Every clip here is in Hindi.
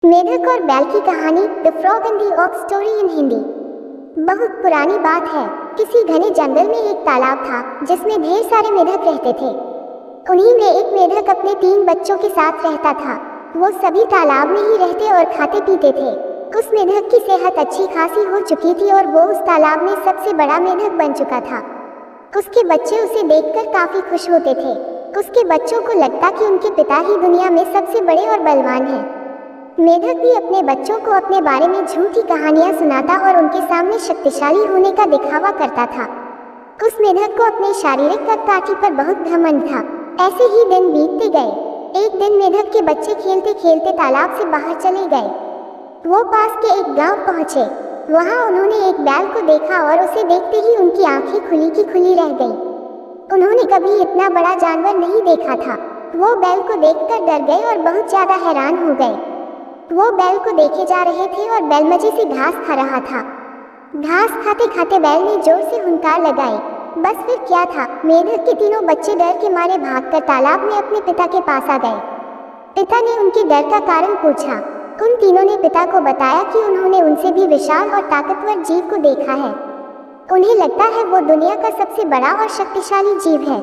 मेढक और बैल की कहानी the frog and the ox story in Hindi. बहुत पुरानी बात है। किसी घने जंगल में एक तालाब था जिसमें ढेर सारे मेढक रहते थे। उन्हीं में एक मेढक अपने 3 बच्चों के साथ रहता था। वो सभी तालाब में ही रहते और खाते पीते थे। उस मेढक की सेहत अच्छी खासी हो चुकी थी और वो उस तालाब में सबसे बड़ा मेढक बन चुका था। उसके बच्चे उसे देखकर काफी खुश होते थे। उसके बच्चों को लगता कि उनके पिता ही दुनिया में सबसे बड़े और बलवान हैं। मेढक भी अपने बच्चों को अपने बारे में झूठी कहानियां सुनाता और उनके सामने शक्तिशाली होने का दिखावा करता था। उस मेढक को अपने शारीरिक ताकत पर बहुत घमंड था। ऐसे ही दिन बीतते गए। एक दिन मेढक के बच्चे खेलते खेलते तालाब से बाहर चले गए। वो पास के एक गांव पहुंचे। वहां उन्होंने एक बैल को देखा और उसे देखते ही उनकी आंखें खुली की खुली रह गईं। उन्होंने कभी इतना बड़ा जानवर नहीं देखा था। वो बैल को देखकर डर गए और बहुत ज्यादा हैरान हो गए। वो बैल को देखे जा रहे थे और बैल मजे से घास खा रहा था। घास खाते खाते बैल ने जोर से हुंकार लगाई। बस फिर क्या था, मेढक के तीनों बच्चे डर के मारे भागकर तालाब में अपने पिता के पास आ गए। पिता ने उनके डर का कारण पूछा। उन तीनों ने पिता को बताया कि उन्होंने उनसे भी विशाल और ताकतवर जीव को देखा है। उन्हें लगता है वो दुनिया का सबसे बड़ा और शक्तिशाली जीव है।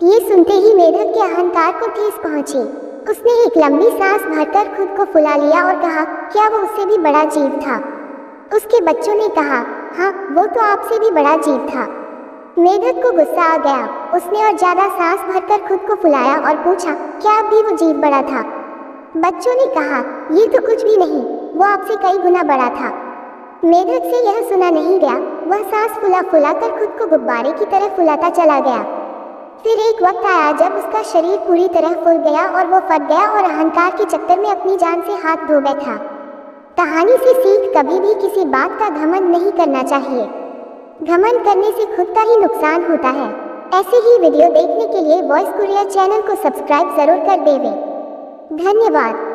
ये सुनते ही मेढक के अहंकार को ठेस पहुंची। उसने एक लंबी सांस भरकर खुद को फुला लिया और कहा, क्या वो उससे भी बड़ा जीव था? उसके बच्चों ने कहा, हाँ, वो तो आपसे भी बड़ा जीव था। मेढक को गुस्सा आ गया। उसने और ज्यादा सांस भरकर खुद को फुलाया और पूछा, क्या अब भी वो जीव बड़ा था? बच्चों ने कहा, ये तो कुछ भी नहीं, वो आपसे कई गुना बड़ा था। मेढक से यह सुना नहीं गया। वह सांस फुला फुला कर खुद को गुब्बारे की तरह फुलाता चला गया। फिर एक वक्त आया जब उसका शरीर पूरी तरह फूल गया और वो फट गया और अहंकार के चक्कर में अपनी जान से हाथ धो बैठा। कहानी से सीख, कभी भी किसी बात का घमंड नहीं करना चाहिए। घमंड करने से खुद का ही नुकसान होता है। ऐसे ही वीडियो देखने के लिए वॉइस कुरियर चैनल को सब्सक्राइब जरूर कर देवें। धन्यवाद।